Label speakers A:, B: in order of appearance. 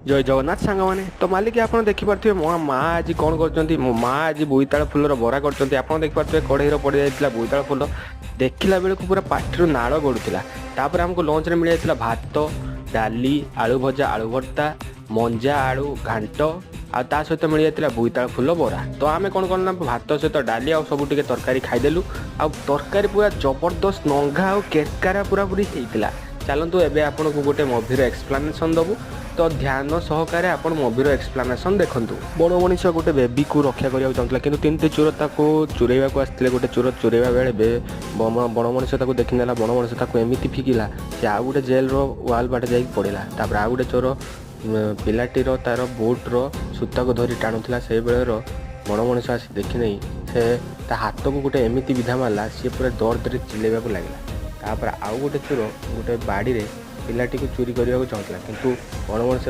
A: जय जगन्नाथ सांग मैंने तो मालिक आप देखिपे मो माँ आज कौन कर मो माँ आज बोईताल फुलर बरा कर देखिपे कढ़ई पड़ जाता बोईताल फुल देखला बेलू पूरा पाटिर नाड़ गड़ूला तापर आमको लंच रे मिल जाता भात डाली आलू भजा आलू भर्ता मंजा आलू घांट आ ता सहित मिल जाता बोईताल फुल बरा तो आम कौन करना भात सहित डाली आ सब तरकारी खाईदेलु आ तरकारी पूरा जबरदस्त नंगा आ केरकारा पूरा पूरी होता। चलतु एबे आपन को गोटे मुभीर एक्सप्लेनेशन दबु तो ध्यान सहकारे आपण मुभीर एक्सप्लेनेशन देखंतु। बड़ मनीष गोटे बेबी को रक्षा करने चाहूला कि तीन चोर ताको चोरेवा को आसते गोटे चोर चोरेवा बेले बड़ मनीष देखीनेला बड़ मनीष एमती फिकिला कि आउ गोटे जेल वाल बाटे जा पड़ा तापर आउ गोटे चोर पिलाटीर तार बोट्र सूता को धरी टाणुला से बेलर बड़ मनीष आसी देखी नहीं से ता हाथ को गोटे एमती विधा मारला सी पूरा दर्द चिल्लेवा लगे तापर आउ गोटे चोर गोटे बाड़ी रे पिलाटी को चोरी करने को चाहूला किंतु बड़ मनीष